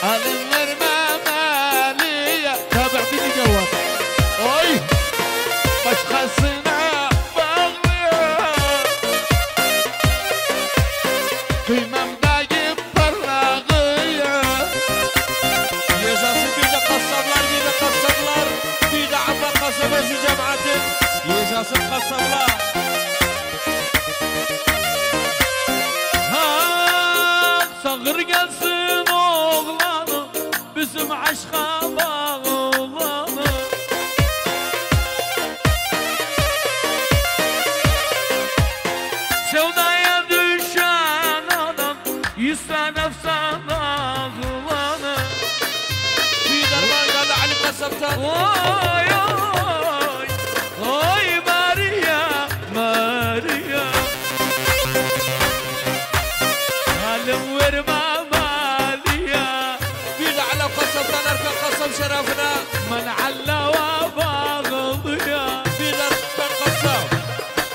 علم الممالية تابع بيني جواب اوي بشخصنا بغية قيمة مدايب فراغية يجاسي بيدا قصبلار بيدا عبا قصبة في جامعة يجاسي قصبلار ها صغر قلسن oğlanı bizim aşka bağlanı sevdaya düşen adam yüzden efsana kılanı في درمان قال علي قصبتان oy oy oy Maria Maria halim verme maliya بيدا على قصبتان اركب قصب شرفنا من علا وباغضيا بيدا قصب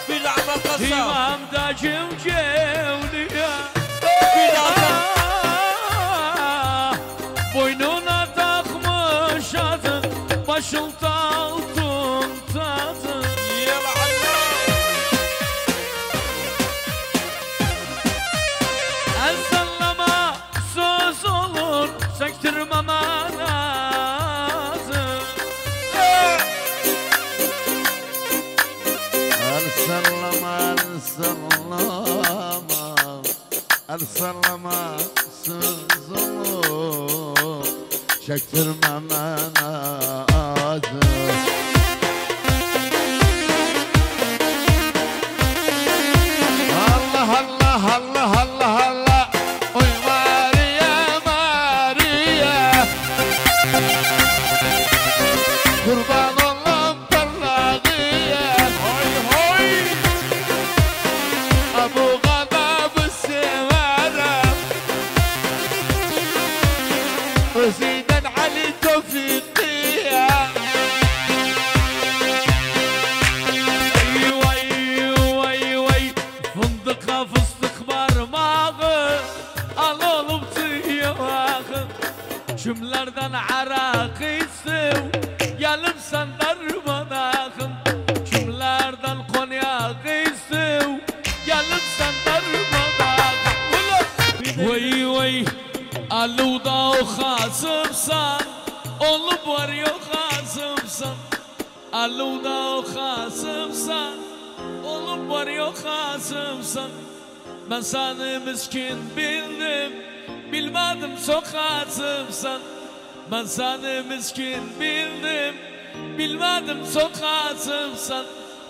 بيدا عمل قصب إمام داجم جوليا بيدا boynuna takmış adın başılta altın tadın يلا علا el sallama söz olur sektirmeme lazım el sallama el sallama söz olur çektirmeme lazım Allah Allah Allah Allah Allah oy Maria Maria kurban olam parlağıya hoy hoy bu gadabı severim وزيدان علي توفيقية وي فندقها فستق برماغı al olup tüyağı Cümlerden arakı sev Gelip sen darmanağın Cümlerden konyağı sev Gelip sen darmanağın Vay Aluda o khasımsan Olup var yok khasımsan Aluda o khasımsan Olup var yok khasımsan Ben seni miskin bildim Bilmedim çok khasımsan Ben seni miskin bildim Bilmedim çok khasımsan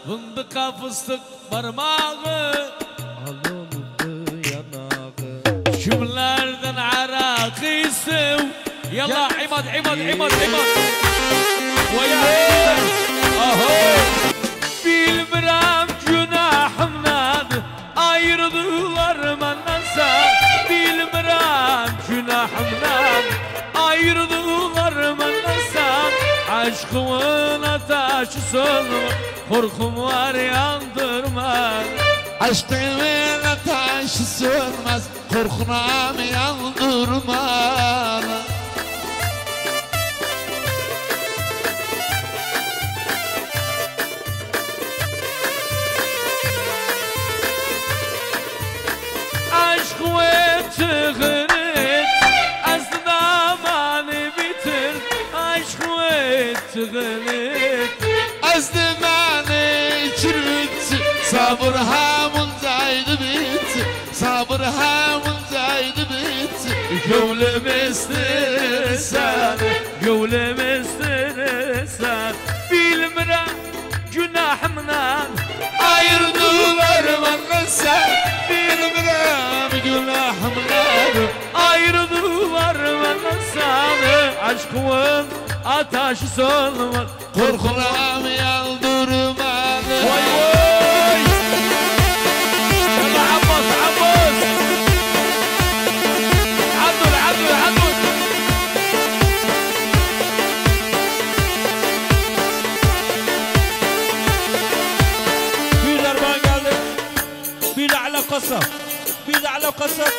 Fındıka fıstık parmağı Cümlerden arakı sev Yalla imad Vay bilmirem günahımdan Ayrıldılar benden sen Bilmirem günahımdan Ayrıldılar benden sen Aşkımın ateşi sönmez Korkum var yandırma Aşkımın ateşi sönmez Korkunam yandırma Aşk ve tığırıt Aslında mani bitir Aşk ve tığırıt Aslında mani çürüt Sabır hamın zaydı bit Sabır hamın zaydı bit Gönlüm istersen Gönlüm istersen Bilmirem günahımdan Ayırdılar bana sen Bilmirem günahımdan Ayrıldılar bana sen Aşkımın ateşi sönmez Korkulam yaldırmadı Vay vay Yalla Abbas عدل في درمان قال بيدا على قصب بيدا على قصب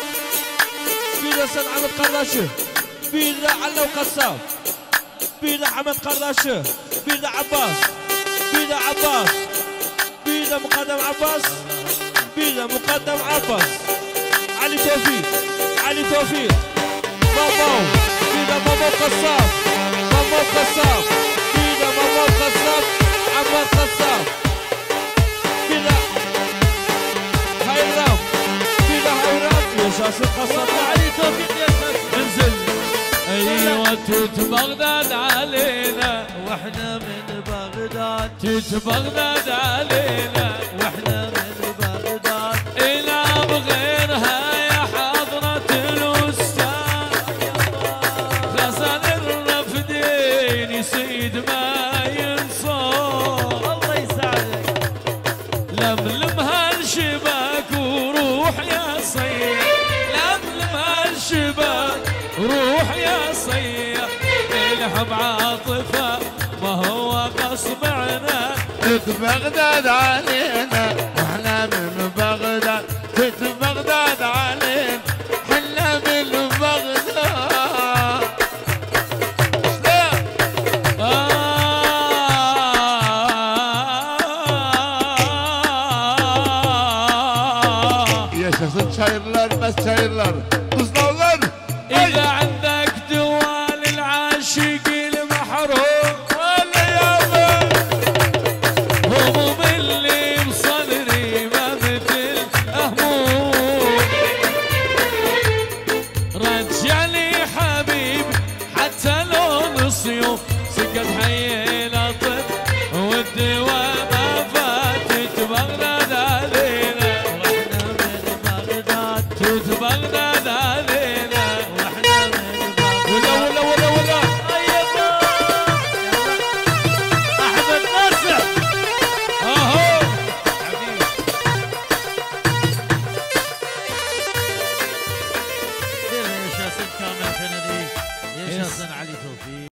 بيدا سن عمد قراشي بيدا علو قصاب، بيدا حمد قرداشه، بيدا عباس، بيدا عباس، بيدا مقدم عباس، بيدا مقدم عباس، علي توفيق، علي توفيق، مامو، بيدا مامو قصاب، مامو قصاب، بيدا مامو قصاب، عمار قصاب، بيدا هيرام، بيدا هيرام، يشاس القصاب، علي توفيق يشاس، انزل. ايوه توت بغداد علينا واحنا من بغداد، توت بغداد علينا واحنا من بغداد. إلا بغيرها يا حضرة الأستاذ غزل الرفدين يسيد ما ينصار. الله يساعدك. لملم هالشباك وروح يا صيح، لملم هالشباك روح يا صيح، الحب عاطفة ما هو غصب عنا. توت بغداد علينا واحنا من بغداد، توت بغداد علينا حنا من بغداد. يا شخص شايرلر بس شايرلر بصدور. إذا عندك دوال العاشق المحروم ولا يابا هموم اللي بصدري ما مثل هموم، رجع لي حبيب حتى لو نصيوم، سكت حي لطف والدواء ما فاتت بغداد علينا، واحنا من بغداد، توت بغداد علينا. واحنا من بغداد. ولا أيوة. أحمد ناصر. اهو يا شاسم كامل كندي، يا شاسم علي توفيق.